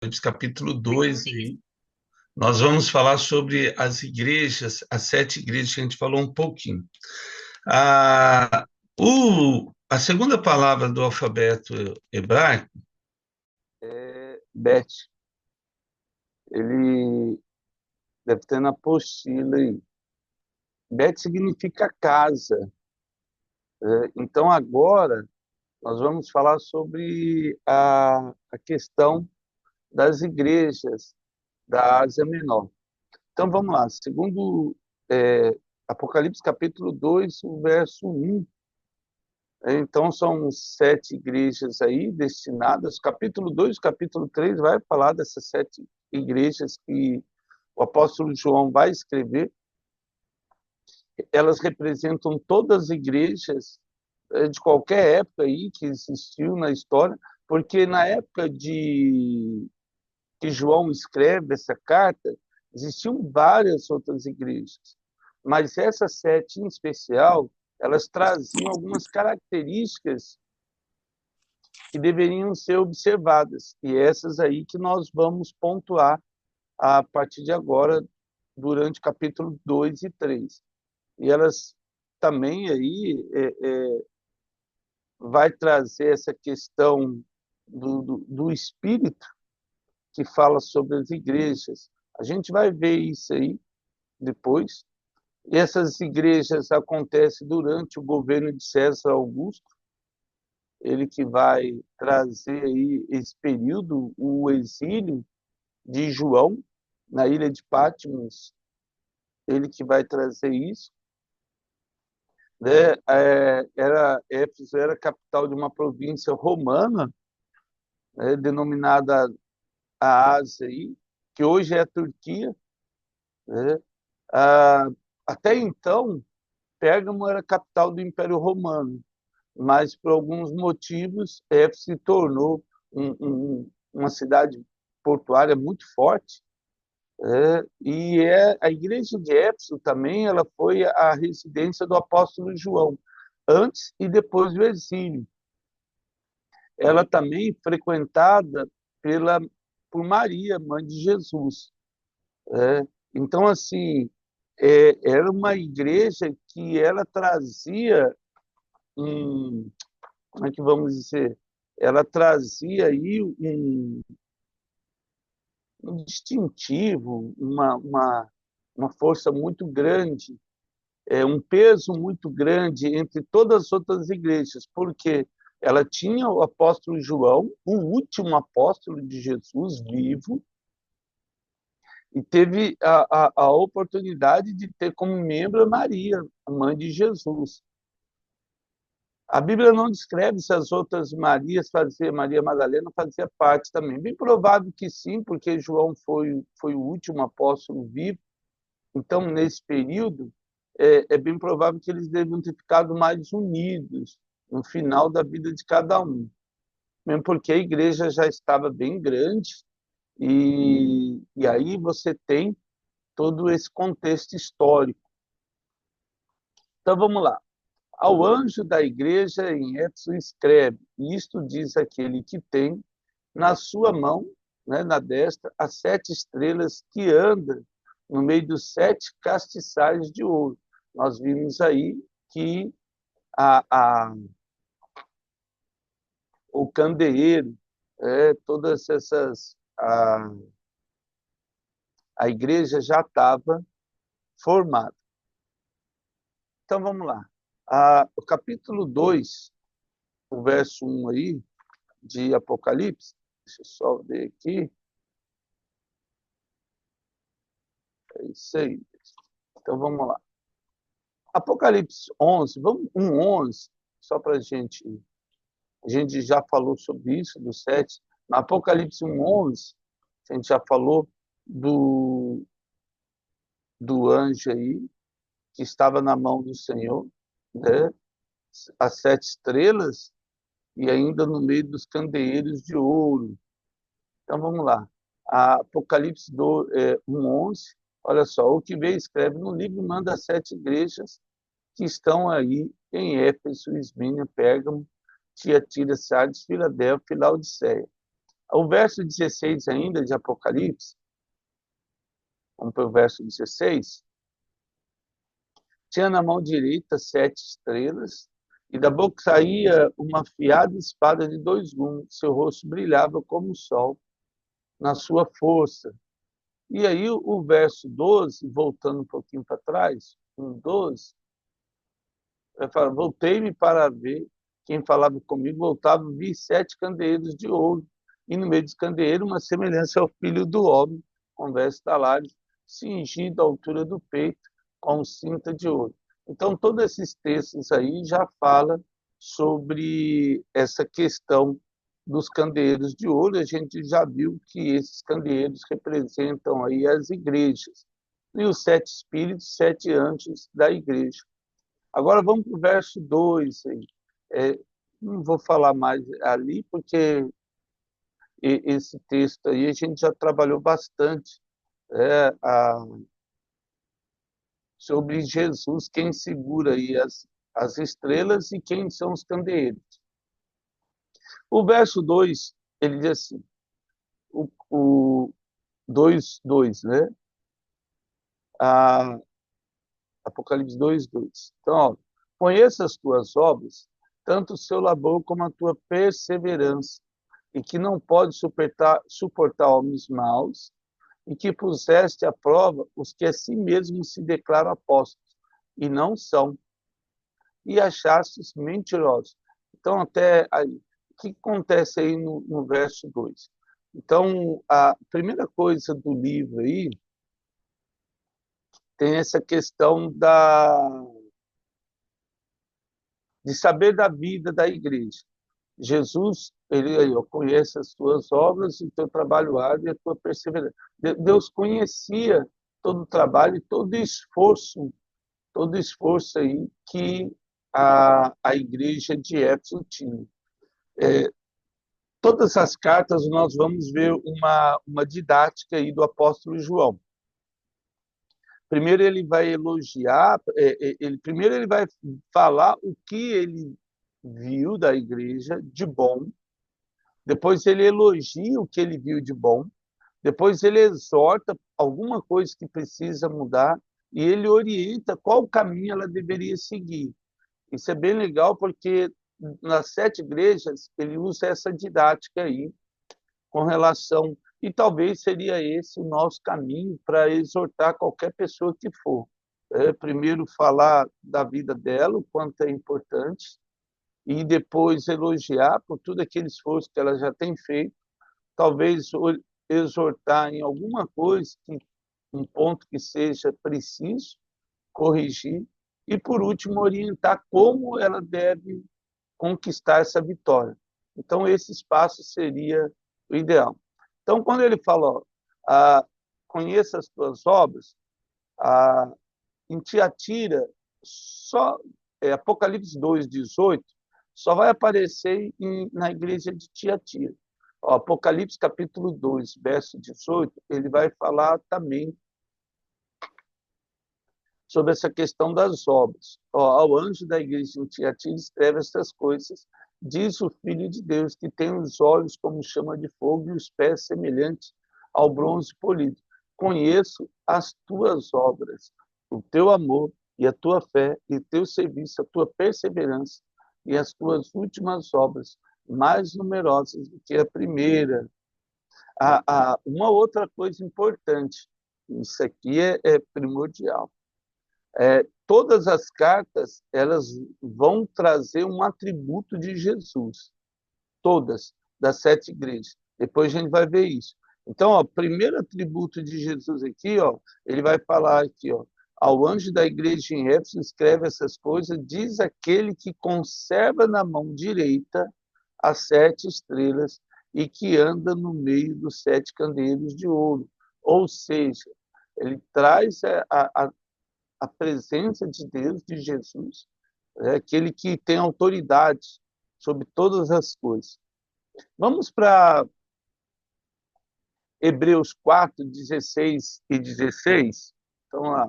Apocalipse capítulo 2. Aí. Nós vamos falar sobre as igrejas, as 7 igrejas que a gente falou um pouquinho. A segunda palavra do alfabeto hebraico, Bet, ele deve ter na apostila aí. Bet significa casa. Então, agora, nós vamos falar sobre a questão das igrejas da Ásia Menor. Então, vamos lá. Segundo Apocalipse capítulo 2, o verso 1. Então, são 7 igrejas aí destinadas. Capítulo 2, capítulo 3 vai falar dessas 7 igrejas que o apóstolo João vai escrever. Elas representam todas as igrejas de qualquer época aí que existiu na história, porque na época de que João escreve essa carta, existiam várias outras igrejas, mas essas 7 em especial, elas traziam algumas características que deveriam ser observadas, e essas aí que nós vamos pontuar a partir de agora, durante capítulo 2 e 3. E elas também aí vai trazer essa questão do espírito que fala sobre as igrejas. A gente vai ver isso aí depois. E essas igrejas acontecem durante o governo de César Augusto, ele que vai trazer aí esse período, o exílio de João na ilha de Patmos, ele que vai trazer isso. Né? Éfeso era capital de uma província romana, né, denominada a Ásia, aí, que hoje é a Turquia. Né? Até então, Pérgamo era capital do Império Romano, mas por alguns motivos, Éfeso se tornou uma cidade portuária muito forte. E a igreja de Éfeso também ela foi a residência do apóstolo João, antes e depois do exílio. Ela também frequentada por Maria, mãe de Jesus. Então, assim, era uma igreja que ela trazia como é que vamos dizer? Ela trazia aí um distintivo, uma força muito grande, um peso muito grande entre todas as outras igrejas, porque ela tinha o apóstolo João, o último apóstolo de Jesus vivo, e teve a oportunidade de ter como membro a Maria, a mãe de Jesus. A Bíblia não descreve se as outras Marias Maria Madalena fazia parte também. Bem provável que sim, porque João foi o último apóstolo vivo. Então, nesse período, é bem provável que eles deviam ter ficado mais unidos no final da vida de cada um. Mesmo porque a igreja já estava bem grande, e aí você tem todo esse contexto histórico. Então, vamos lá. Ao anjo da igreja em Éfeso escreve, isto diz aquele que tem na sua mão, né, na destra, as 7 estrelas que anda no meio dos 7 castiçais de ouro. Nós vimos aí que a, a, o candeeiro, todas essas... A igreja já estava formada. Então, vamos lá. O capítulo 2, o verso 1 aí, de Apocalipse, deixa eu só ver aqui. É isso aí. Então, vamos lá. Apocalipse 11, vamos 1:11, só para a gente já falou sobre isso, do 7. Na Apocalipse 1:11, a gente já falou do anjo aí, que estava na mão do Senhor, né? As 7 estrelas, e ainda no meio dos candeeiros de ouro. Então, vamos lá. Apocalipse 1:11, olha só, o que veio escreve no livro, manda as 7 igrejas que estão aí em Éfeso, Esmina, Pérgamo, Tiatira, Sardes, Filadélfia e Laodiceia. O verso 16 ainda de Apocalipse, vamos para o verso 16. Tinha na mão direita 7 estrelas, e da boca saía uma afiada espada de 2 gumes. Seu rosto brilhava como o sol na sua força. E aí o verso 12, voltando um pouquinho para trás, 1:12, vai falar: voltei-me para ver quem falava comigo, voltava, vi 7 candeeiros de ouro, e no meio dos candeeiros uma semelhança ao filho do homem, com vestes talares, cingido à altura do peito, com cinta de ouro. Então, todos esses textos aí já falam sobre essa questão dos candeeiros de ouro. A gente já viu que esses candeeiros representam aí as igrejas. E os 7 espíritos, 7 anjos da igreja. Agora vamos para o verso 2. Não vou falar mais ali, porque esse texto aí a gente já trabalhou bastante, sobre Jesus, quem segura aí as estrelas e quem são os candeeiros. O verso 2, ele diz assim, o 2:2, né? Apocalipse 2:2. Então, ó, conheça as tuas obras, tanto o seu labor como a tua perseverança, e que não pode suportar homens maus, e que puseste à prova os que a si mesmos se declaram apóstolos, e não são, e achastes mentirosos. Então, até aí, o que acontece aí no verso 2? Então, a primeira coisa do livro aí tem essa questão de saber da vida da igreja. Jesus, ele conhece as tuas obras, o teu trabalho árduo e a tua perseverança. Deus conhecia todo o trabalho e todo esforço aí que a igreja de Éfeso tinha. Todas as cartas nós vamos ver uma didática aí do apóstolo João. Primeiro ele vai elogiar, primeiro ele vai falar o que ele viu da igreja de bom, depois ele elogia o que ele viu de bom, depois ele exorta alguma coisa que precisa mudar e ele orienta qual caminho ela deveria seguir. Isso é bem legal porque nas 7 igrejas ele usa essa didática aí com relação, e talvez seria esse o nosso caminho para exortar qualquer pessoa que for. Primeiro falar da vida dela, o quanto é importante, e depois elogiar por tudo aquele esforço que ela já tem feito, talvez exortar em alguma coisa, um ponto que seja preciso corrigir, e por último orientar como ela deve conquistar essa vitória. Então esse espaço seria o ideal. Então quando ele fala, conheça as tuas obras, em Tiatira, só Apocalipse 2:18 só vai aparecer na igreja de Tiatira. Apocalipse capítulo 2, verso 18, ele vai falar também sobre essa questão das obras. Ao anjo da igreja em Tiatira escreve essas coisas, diz o Filho de Deus, que tem os olhos como chama de fogo e os pés semelhantes ao bronze polido. Conheço as tuas obras, o teu amor e a tua fé e o teu serviço, a tua perseverança e as tuas últimas obras, mais numerosas do que a primeira. Uma outra coisa importante, isso aqui é primordial. Todas as cartas elas vão trazer um atributo de Jesus, todas das 7 igrejas. Depois a gente vai ver isso. Então, o primeiro atributo de Jesus aqui, ele vai falar aqui, ao anjo da igreja em Éfeso escreve essas coisas, diz aquele que conserva na mão direita as 7 estrelas e que anda no meio dos 7 candeeiros de ouro. Ou seja, ele traz a presença de Deus, de Jesus, aquele que tem autoridade sobre todas as coisas. Vamos para Hebreus 4:16 e 16. Então, lá,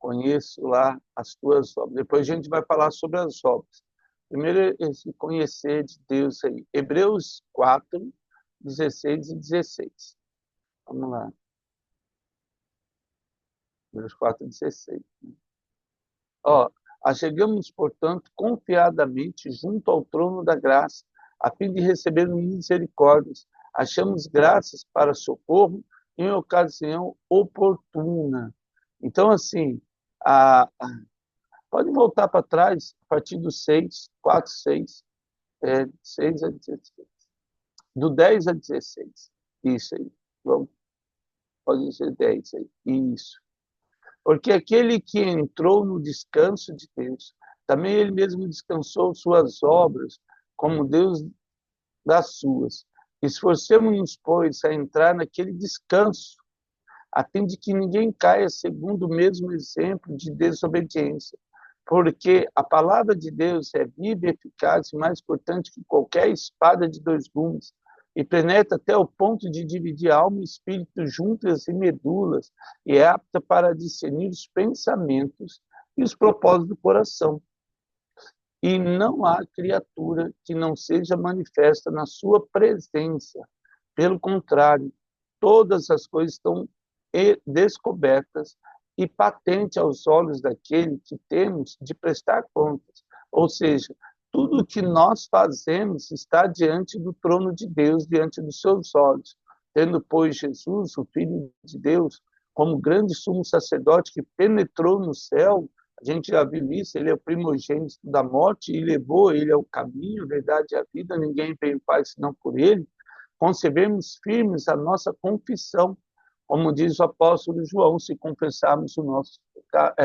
conheço lá as tuas obras. Depois a gente vai falar sobre as obras. Primeiro, esse conhecer de Deus aí. Hebreus 4, 16 e 16. Vamos lá. Números 4 e 16. Ó, achegamos, portanto, confiadamente junto ao trono da graça, a fim de receber misericórdias. Achamos graças para socorro em ocasião oportuna. Então, assim, pode voltar para trás, a partir do 6, 4, 6, 6 a 16. Do 10 a 16. Isso aí. Vamos, pode ser 10 aí. Isso. Porque aquele que entrou no descanso de Deus, também ele mesmo descansou suas obras, como Deus das suas. Esforcemos-nos, pois, a entrar naquele descanso, a fim de que ninguém caia segundo o mesmo exemplo de desobediência. Porque a palavra de Deus é viva e eficaz, mais cortante que qualquer espada de dois gumes, e penetra até o ponto de dividir alma e espírito, juntas e medulas, e é apta para discernir os pensamentos e os propósitos do coração. E não há criatura que não seja manifesta na sua presença. Pelo contrário, todas as coisas estão descobertas e patentes aos olhos daquele que temos de prestar contas. Ou seja, tudo o que nós fazemos está diante do trono de Deus, diante dos seus olhos. Tendo, pois, Jesus, o Filho de Deus, como grande sumo sacerdote que penetrou no céu, a gente já viu isso, ele é o primogênito da morte e levou, ele é o caminho, a verdade e a vida, ninguém veio ao Pai senão por ele. Concebemos firmes a nossa confissão, como diz o apóstolo João, se confessarmos o nosso pecado,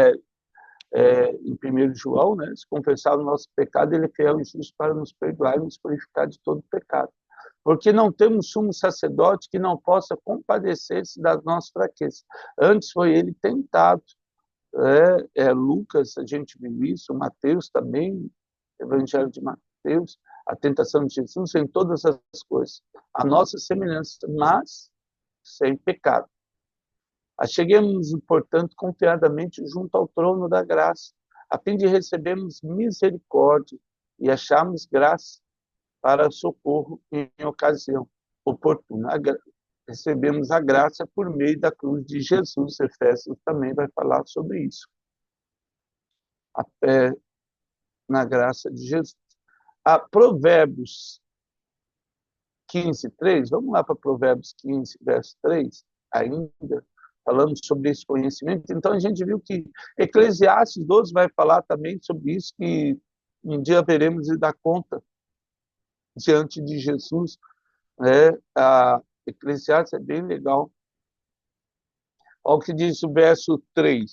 em 1 João, né? Se confessarmos o nosso pecado, ele é fiel e justo para nos perdoar e nos purificar de todo pecado. Porque não temos sumo sacerdote que não possa compadecer-se das nossas fraquezas. Antes foi ele tentado. Lucas, a gente viu isso, Mateus também, Evangelho de Mateus, a tentação de Jesus em todas as coisas, a nossa semelhança, mas sem pecado. Acheguemos, portanto, confiadamente junto ao trono da graça, a fim de recebermos misericórdia e acharmos graça para socorro em ocasião oportuna. Recebemos a graça por meio da cruz de Jesus. Efésios também vai falar sobre isso. A fé na graça de Jesus. Provérbios 15, 3. Vamos lá para Provérbios 15, verso 3, ainda, falando sobre esse conhecimento. Então, a gente viu que Eclesiastes 12 vai falar também sobre isso, que um dia veremos e dar conta diante de Jesus. A Eclesiastes é bem legal. Olha o que diz o verso 3.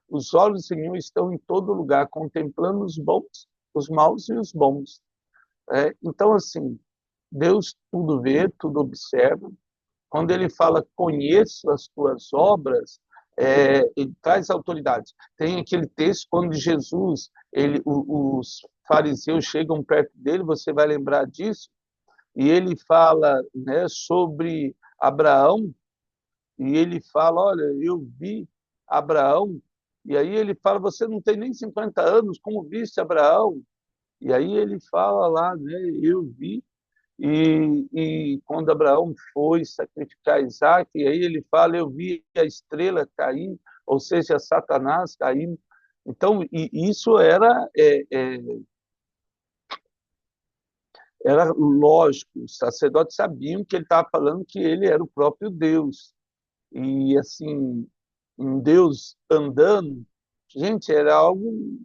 Os olhos do Senhor estão em todo lugar, contemplando os bons, os maus e os bons. Então, assim, Deus tudo vê, tudo observa. Quando ele fala, conheço as tuas obras, ele traz autoridade. Tem aquele texto, quando Jesus, os fariseus chegam perto dele, você vai lembrar disso, e ele fala, né, sobre Abraão, e ele fala, olha, eu vi Abraão, e aí ele fala, você não tem nem 50 anos, como viste Abraão? E aí ele fala lá, né, eu vi, e quando Abraão foi sacrificar Isaac, e aí ele fala, eu vi a estrela cair, ou seja, Satanás caindo. Então, isso era lógico, os sacerdotes sabiam que ele estava falando que ele era o próprio Deus. E, assim, um Deus andando, gente, era algo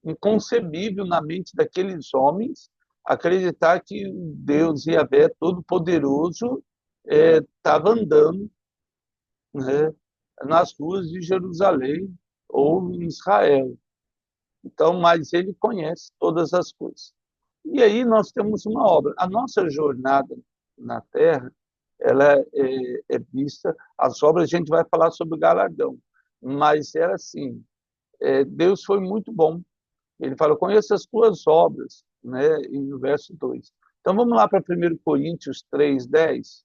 inconcebível na mente daqueles homens acreditar que Deus Yahvé Todo-Poderoso estava andando, né, nas ruas de Jerusalém ou em Israel. Então, mas ele conhece todas as coisas. E aí nós temos uma obra. A nossa jornada na Terra, ela é vista, as obras a gente vai falar sobre o galardão, mas era assim, Deus foi muito bom. Ele fala, conheço as tuas obras, né, no verso 2. Então vamos lá para 1 Coríntios 3, 10.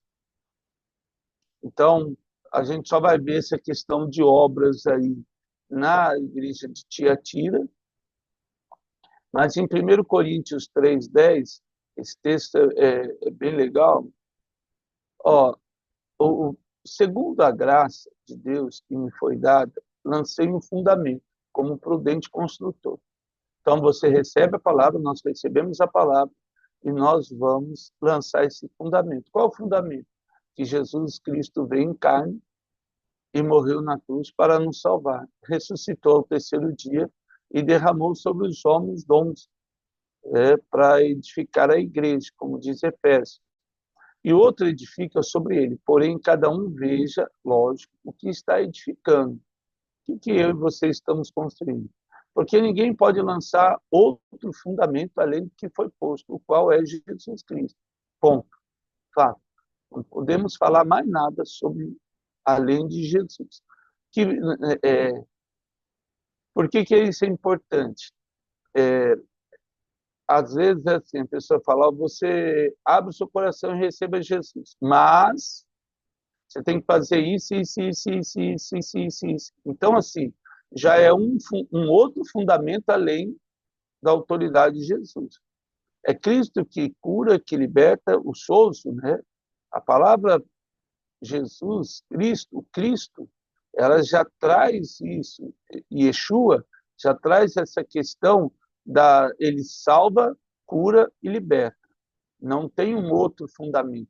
Então, a gente só vai ver essa questão de obras aí na igreja de Tiatira, mas em 1 Coríntios 3, 10, esse texto é bem legal, Ó, segundo a graça de Deus que me foi dada, lancei um fundamento como um prudente construtor. Então, você recebe a palavra, nós recebemos a palavra e nós vamos lançar esse fundamento. Qual é o fundamento? Que Jesus Cristo veio em carne e morreu na cruz para nos salvar. Ressuscitou ao terceiro dia e derramou sobre os homens dons para edificar a igreja, como diz Efésios. E outro edifica sobre ele, porém cada um veja, lógico, o que está edificando. O que eu e você estamos construindo? Porque ninguém pode lançar outro fundamento além do que foi posto, o qual é Jesus Cristo. Ponto. Fato. Não podemos falar mais nada sobre além de Jesus. Que, por que isso é importante? Às vezes, assim, a pessoa fala, você abre o seu coração e receba Jesus, mas você tem que fazer isso, isso, isso, isso, isso, isso, isso, isso. Então, assim, já é um outro fundamento além da autoridade de Jesus. É Cristo que cura, que liberta o sozo, né? A palavra Jesus, Cristo, ela já traz isso, e Yeshua já traz essa questão ele salva, cura e liberta. Não tem um outro fundamento.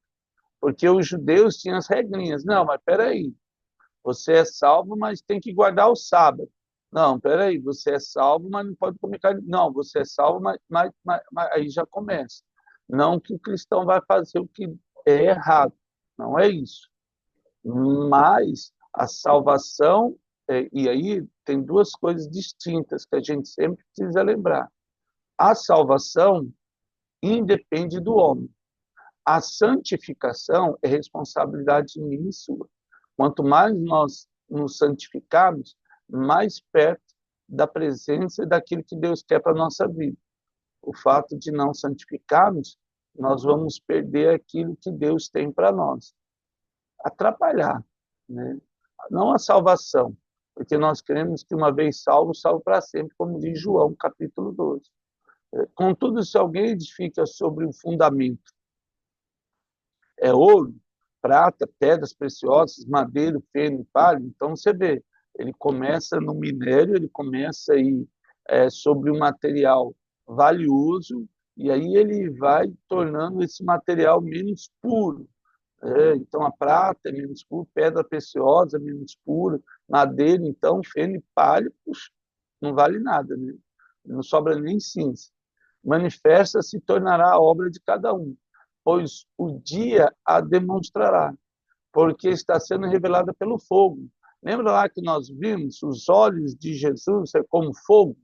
Porque os judeus tinham as regrinhas. Não, mas peraí, você é salvo, mas tem que guardar o sábado. Não, peraí, você é salvo, mas não pode comer carne. Não, você é salvo, mas aí já começa. Não que o cristão vai fazer o que é errado. Não é isso. Mas a salvação, e aí tem duas coisas distintas que a gente sempre precisa lembrar. A salvação independe do homem. A santificação é responsabilidade minha e sua. Quanto mais nós nos santificarmos, mais perto da presença e daquilo que Deus quer para a nossa vida. O fato de não santificarmos, nós vamos perder aquilo que Deus tem para nós. Atrapalhar, né? Não a salvação, porque nós queremos que uma vez salvo, salvo para sempre, como diz João, capítulo 12. Contudo, se alguém edifica sobre o fundamento, é ouro, prata, pedras preciosas, madeira, feno e palha, então você vê, ele começa no minério, ele começa aí sobre um material valioso, e aí ele vai tornando esse material menos puro. Então, a prata é menos pura, pedra preciosa é menos pura, madeira, então, feno e palha, puxa, não vale nada, né? Não sobra nem cinza. Manifesta se tornará a obra de cada um, pois o dia a demonstrará, porque está sendo revelada pelo fogo. Lembra lá que nós vimos os olhos de Jesus é como fogo,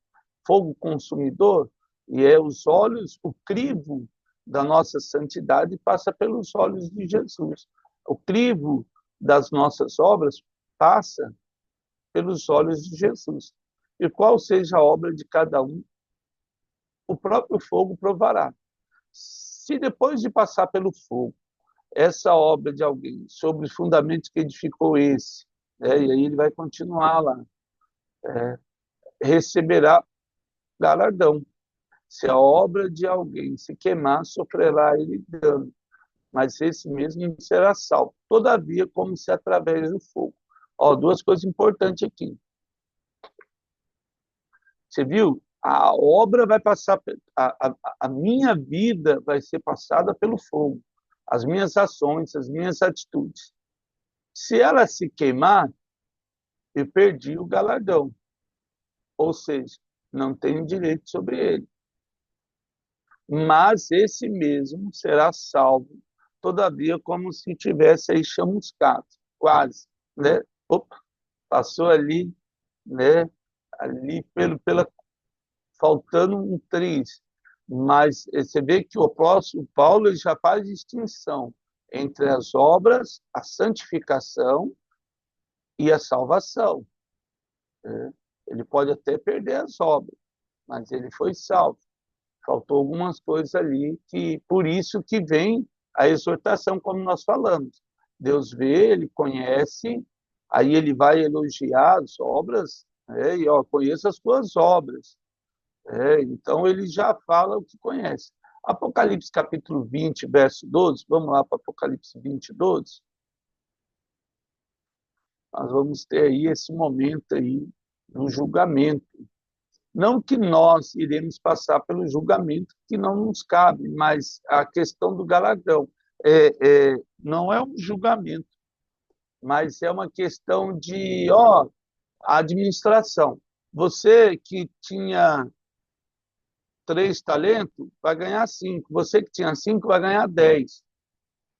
fogo consumidor, e é os olhos, o crivo da nossa santidade passa pelos olhos de Jesus. O crivo das nossas obras passa pelos olhos de Jesus. E qual seja a obra de cada um, o próprio fogo provará. Se depois de passar pelo fogo, essa obra de alguém, sobre os fundamentos que edificou esse, e aí ele vai continuar lá, receberá galardão. Se a obra de alguém se queimar, sofrerá ele dano, mas esse mesmo será salvo. Todavia, como se através do fogo. Ó, duas coisas importantes aqui. Você viu? A obra vai passar, a minha vida vai ser passada pelo fogo. As minhas ações, as minhas atitudes. Se ela se queimar, eu perdi o galardão. Ou seja, não tenho direito sobre ele. Mas esse mesmo será salvo, todavia, como se tivesse aí chamuscado, quase, né? Opa, passou ali, né? Ali pela faltando um triz. Mas você vê que o apóstolo Paulo já faz distinção entre as obras, a santificação e a salvação. Né? Ele pode até perder as obras, mas ele foi salvo. Faltou algumas coisas ali, que por isso que vem a exortação, como nós falamos. Deus vê, ele conhece, aí ele vai elogiar as obras, né? E ó, conheça as tuas obras. Então ele já fala o que conhece. Apocalipse capítulo 20, verso 12. Vamos lá para Apocalipse 20, 12. Nós vamos ter aí esse momento aí do julgamento. Não que nós iremos passar pelo julgamento que não nos cabe, mas a questão do galardão não é um julgamento, mas é uma questão de administração. Você que tinha 3 talentos vai ganhar 5. Você que tinha 5 vai ganhar 10.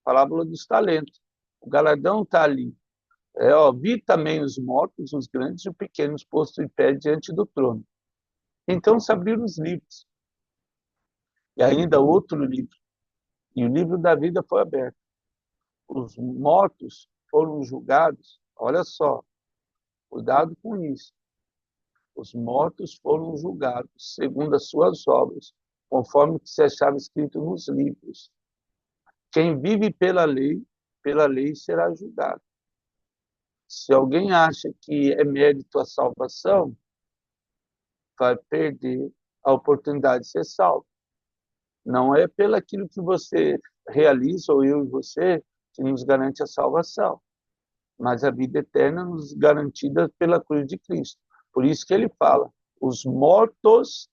Parábola dos talentos. O galardão está ali. Vi também os mortos, os grandes e os pequenos postos em pé diante do trono. Então se abriram os livros. E ainda outro livro. E o livro da vida foi aberto. Os mortos foram julgados. Olha só, cuidado com isso. Os mortos foram julgados segundo as suas obras, conforme o que se achava escrito nos livros. Quem vive pela lei será julgado. Se alguém acha que é mérito a salvação, vai perder a oportunidade de ser salvo. Não é pelo aquilo que você realiza, ou eu e você, que nos garante a salvação, mas a vida eterna nos garantida pela cruz de Cristo. Por isso que ele fala, os mortos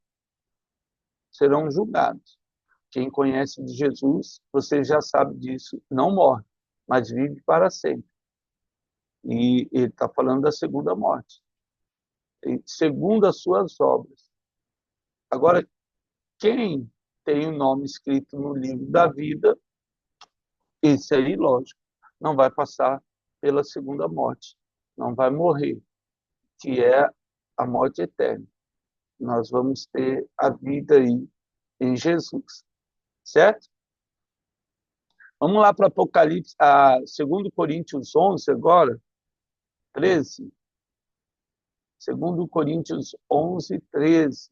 serão julgados. Quem conhece de Jesus, você já sabe disso, não morre, mas vive para sempre. E ele está falando da segunda morte, segundo as suas obras. Agora, quem tem o nome escrito no livro da vida, esse aí, lógico, não vai passar pela segunda morte, não vai morrer, que é a morte eterna. Nós vamos ter a vida aí em Jesus, certo? Vamos lá para Apocalipse, 2 Coríntios 11 agora, 13. 2 Coríntios 11, 13.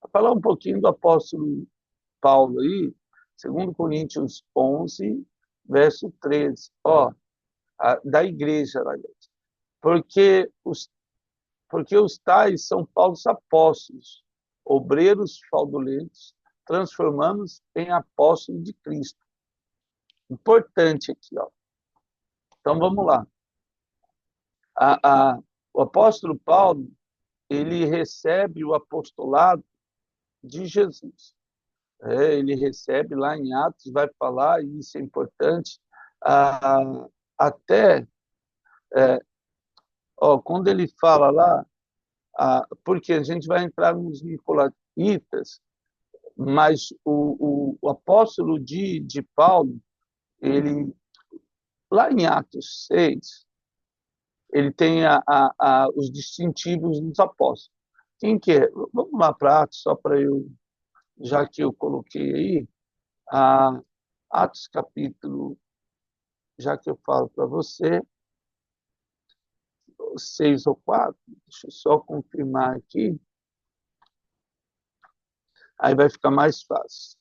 Vou falar um pouquinho do apóstolo Paulo aí, 2 Coríntios 11, verso 13. Da igreja, porque os tais são falsos apóstolos, obreiros fraudulentos, transformando-os em apóstolos de Cristo. Importante aqui, Então vamos lá. O apóstolo Paulo, ele recebe o apostolado de Jesus. Ele recebe lá em Atos, vai falar, e isso é importante, até quando ele fala lá, porque a gente vai entrar nos nicolaítas, mas o apóstolo de Paulo, ele, lá em Atos 6, ele tem os distintivos dos apóstolos. Quem que é? Vamos lá para Atos, só para eu, já que eu coloquei aí, Atos capítulo, já que eu falo para você, 6 ou 4, deixa eu só confirmar aqui, aí vai ficar mais fácil.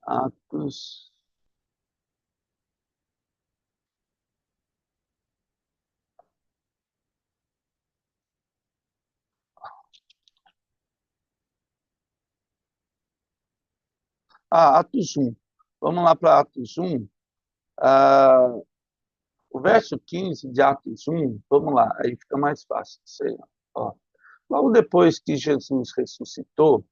Atos. Atos 1. Vamos lá para Atos 1. O verso 15 de Atos 1, vamos lá, aí fica mais fácil. Logo depois que Jesus ressuscitou,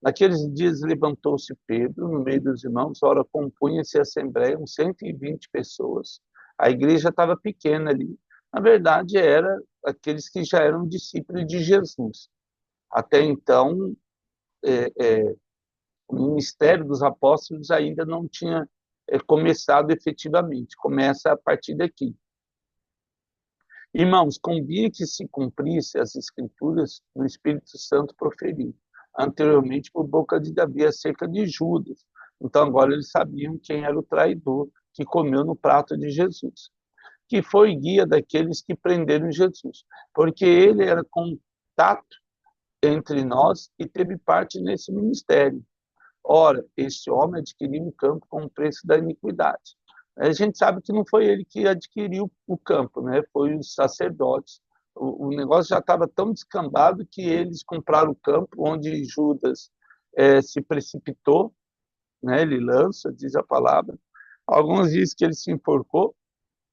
naqueles dias levantou-se Pedro no meio dos irmãos, ora compunha-se a assembleia, uns 120 pessoas. A igreja estava pequena ali. Na verdade, era aqueles que já eram discípulos de Jesus. Até então, o ministério dos apóstolos ainda não tinha começado efetivamente. Começa a partir daqui. Irmãos, convinha que se cumprisse as escrituras do Espírito Santo proferido anteriormente por boca de Davi acerca de Judas. Então agora eles sabiam quem era o traidor que comeu no prato de Jesus, que foi guia daqueles que prenderam Jesus, porque ele era contato entre nós e teve parte nesse ministério. Ora, este homem adquiriu um campo com o preço da iniquidade. A gente sabe que não foi ele que adquiriu o campo, né? Foi os sacerdotes. O negócio já estava tão descambado que eles compraram o campo, onde Judas se precipitou, né? Ele lança, diz a palavra. Alguns dizem que ele se enforcou,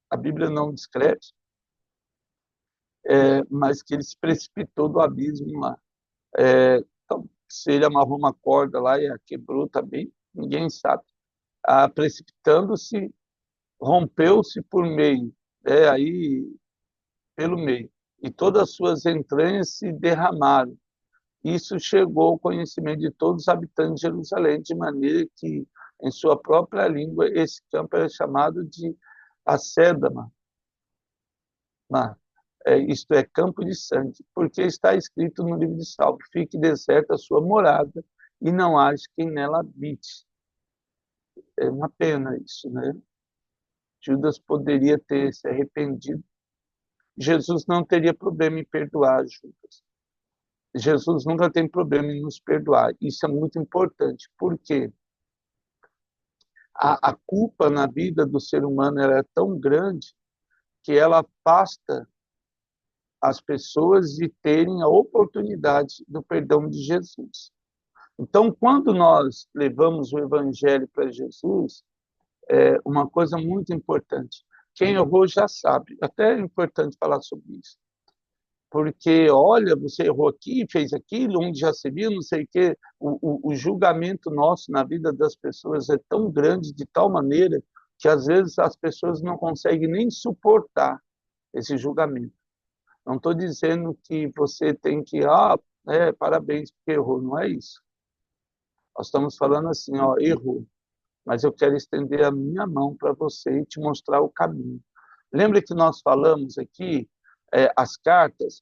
a Bíblia não descreve, mas que ele se precipitou do abismo lá. Então, se ele amarrou uma corda lá e a quebrou também, ninguém sabe. Precipitando-se, rompeu-se por meio, aí pelo meio, e todas as suas entranhas se derramaram. Isso chegou ao conhecimento de todos os habitantes de Jerusalém, de maneira que, em sua própria língua, esse campo era chamado de Acédama, isto é, campo de sangue, porque está escrito no livro de Salmo: fique deserta a sua morada e não haja quem nela habite. É uma pena isso, né? Judas poderia ter se arrependido. Jesus não teria problema em perdoar Judas. Jesus nunca tem problema em nos perdoar. Isso é muito importante, porque a culpa na vida do ser humano é tão grande que ela afasta as pessoas de terem a oportunidade do perdão de Jesus. Então, quando nós levamos o evangelho para Jesus, é uma coisa muito importante. Quem errou já sabe. Até é importante falar sobre isso. Porque, olha, você errou aqui, fez aquilo, onde já se viu, não sei o quê. O julgamento nosso na vida das pessoas é tão grande, de tal maneira, que às vezes as pessoas não conseguem nem suportar esse julgamento. Não estou dizendo que você tem que, parabéns porque errou, não é isso. Nós estamos falando assim, errou, mas eu quero estender a minha mão para você e te mostrar o caminho. Lembra que nós falamos aqui, as cartas,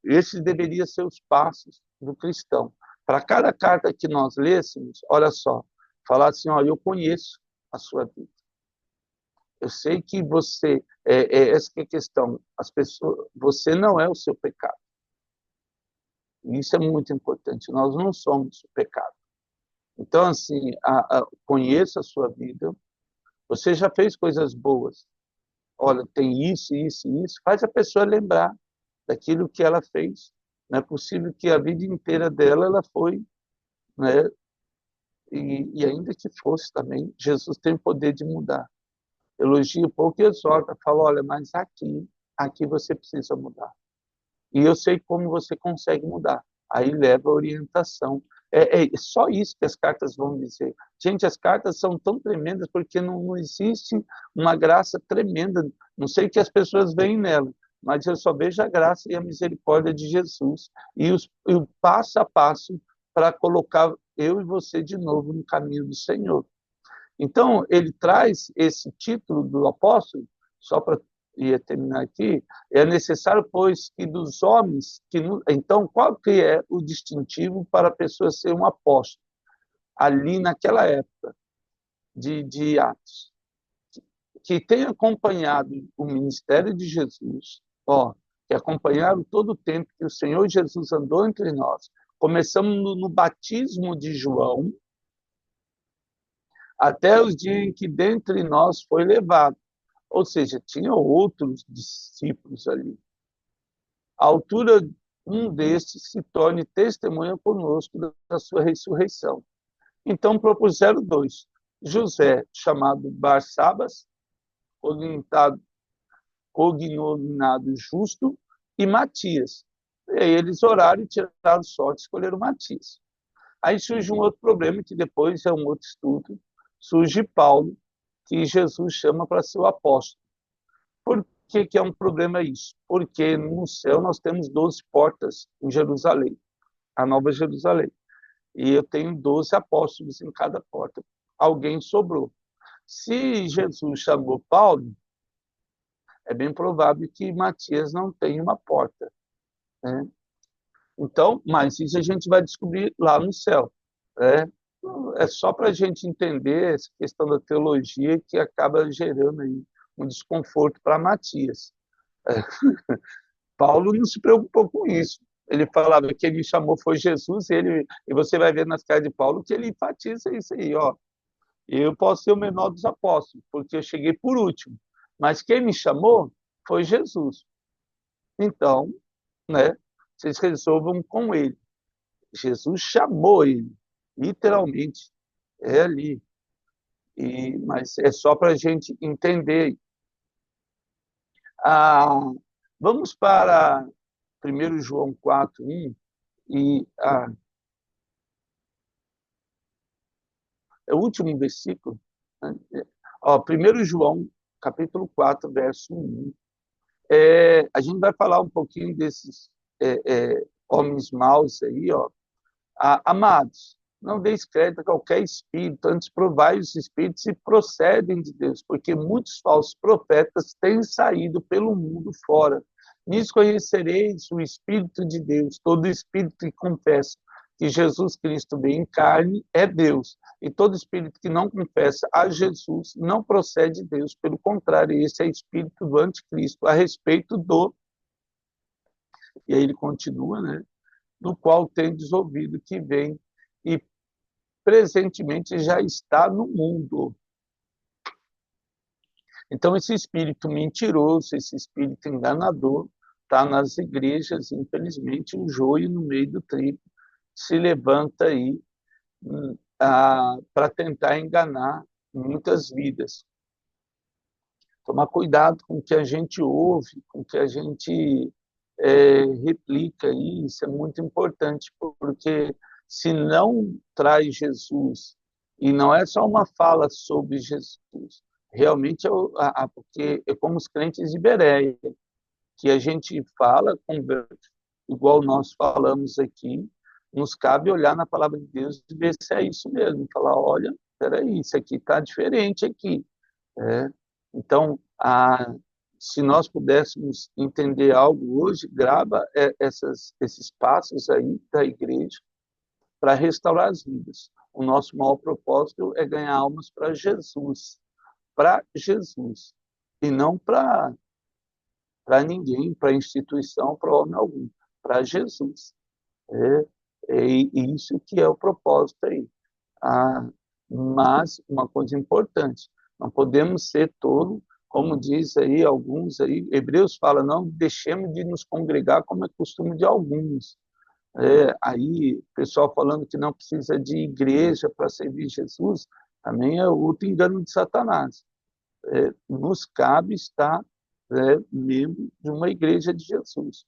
esses deveriam ser os passos do cristão. Para cada carta que nós lêssemos, olha só, falar assim, eu conheço a sua vida. Eu sei que você, essa que é a questão, as pessoas, você não é o seu pecado. Isso é muito importante, nós não somos o pecado. Então, assim, conheça a sua vida, você já fez coisas boas, olha, tem isso, isso, isso, faz a pessoa lembrar daquilo que ela fez. Não é possível que a vida inteira dela ela foi, né? E ainda que fosse também, Jesus tem o poder de mudar. Elogia pouco e exorta, fala, olha, mas aqui você precisa mudar. E eu sei como você consegue mudar. Aí leva a orientação. É só isso que as cartas vão dizer. Gente, as cartas são tão tremendas porque não existe uma graça tremenda. Não sei o que as pessoas veem nela, mas eu só vejo a graça e a misericórdia de Jesus. E o passo a passo para colocar eu e você de novo no caminho do Senhor. Então, ele traz esse título do apóstolo, só para terminar aqui, é necessário, pois, que dos homens, então, qual que é o distintivo para a pessoa ser um apóstolo? Ali naquela época de Atos, que tem acompanhado o ministério de Jesus, que acompanharam todo o tempo que o Senhor Jesus andou entre nós. Começamos no batismo de João, até os dias em que dentre nós foi levado. Ou seja, tinha outros discípulos ali. À altura, um destes se torne testemunha conosco da sua ressurreição. Então propuseram dois: José, chamado Barsabas, cognominado Justo, e Matias. E aí eles oraram e tiraram sorte, escolheram Matias. Aí surge um outro problema, que depois é um outro estudo, surge Paulo, que Jesus chama para ser o apóstolo. Por que é um problema isso? Porque no céu nós temos 12 portas em Jerusalém, a Nova Jerusalém. E eu tenho 12 apóstolos em cada porta. Alguém sobrou. Se Jesus chamou Paulo, é bem provável que Matias não tenha uma porta, né? Então, mas isso a gente vai descobrir lá no céu, né? É só para a gente entender essa questão da teologia que acaba gerando aí um desconforto para Matias. Paulo não se preocupou com isso. Ele falava que ele chamou foi Jesus, e você vai ver nas cartas de Paulo que ele enfatiza isso aí, Eu posso ser o menor dos apóstolos, porque eu cheguei por último. Mas quem me chamou foi Jesus. Então, né, vocês resolvam com ele. Jesus chamou ele, literalmente, é ali. Mas é só para a gente entender. Ah, vamos para 1 João 4:1 e é o último versículo. Né? Ó, 1 João, capítulo 4, verso 1. A gente vai falar um pouquinho desses homens maus aí, ó. Amados, não deis crédito a qualquer espírito, antes provai os espíritos se procedem de Deus, porque muitos falsos profetas têm saído pelo mundo fora. Nisso conhecereis o Espírito de Deus. Todo espírito que confessa que Jesus Cristo veio em carne é Deus. E todo espírito que não confessa a Jesus não procede de Deus. Pelo contrário, esse é o espírito do anticristo, a respeito do... E aí ele continua, né? Do qual tendes ouvido que vem e presentemente já está no mundo. Então, esse espírito mentiroso, esse espírito enganador, está nas igrejas, infelizmente, o joio no meio do trigo se levanta aí para tentar enganar muitas vidas. Tomar cuidado com o que a gente ouve, com o que a gente replica, isso é muito importante, porque se não traz Jesus, e não é só uma fala sobre Jesus, realmente porque é como os crentes de Bereia, que a gente fala, igual nós falamos aqui, nos cabe olhar na palavra de Deus e ver se é isso mesmo, falar, olha, peraí, isso aqui está diferente aqui. Então, se nós pudéssemos entender algo hoje, grava esses passos aí da igreja para restaurar as vidas. O nosso maior propósito é ganhar almas para Jesus, e não para ninguém, para instituição, para homem algum, para Jesus. É isso que é o propósito aí. Mas uma coisa importante, não podemos ser tolo, como diz aí alguns aí, Hebreus fala, não deixemos de nos congregar como é costume de alguns. Aí o pessoal falando que não precisa de igreja para servir Jesus, também é outro engano de Satanás. Nos cabe estar membro de uma igreja de Jesus.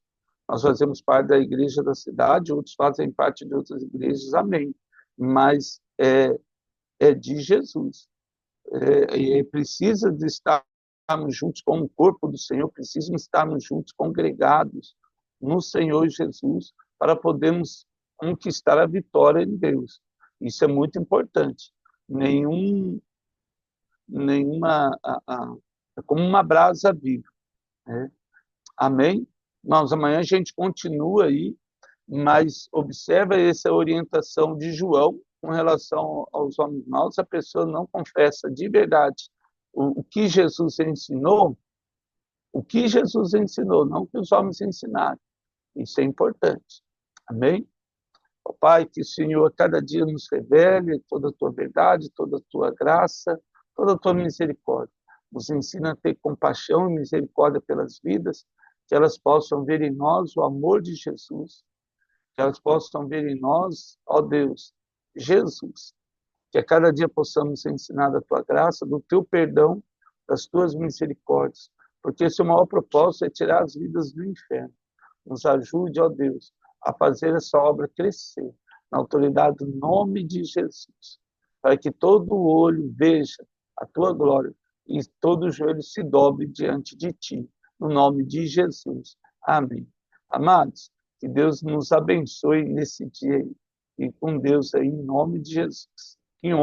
Nós fazemos parte da igreja da cidade, outros fazem parte de outras igrejas, amém. Mas é de Jesus. Precisa de estarmos juntos como o corpo do Senhor, precisamos estarmos juntos, congregados no Senhor Jesus, para podermos conquistar a vitória em Deus. Isso é muito importante. É como uma brasa viva. Amém? Irmãos, amanhã a gente continua aí, mas observa essa orientação de João com relação aos homens maus. Se a pessoa não confessa de verdade o que Jesus ensinou, não que os homens ensinaram. Isso é importante. Amém? Ó Pai, que o Senhor a cada dia nos revele toda a tua verdade, toda a tua graça, toda a tua misericórdia. Nos ensina a ter compaixão e misericórdia pelas vidas, que elas possam ver em nós o amor de Jesus, que elas possam ver em nós, ó Deus, Jesus, que a cada dia possamos ser ensinados a tua graça, do teu perdão, das tuas misericórdias, porque esse é o maior propósito, é tirar as vidas do inferno. Nos ajude, ó Deus, a fazer essa obra crescer, na autoridade do nome de Jesus, para que todo olho veja a tua glória e todo joelho se dobre diante de ti, no nome de Jesus. Amém. Amados, que Deus nos abençoe nesse dia e com Deus aí, em nome de Jesus. Que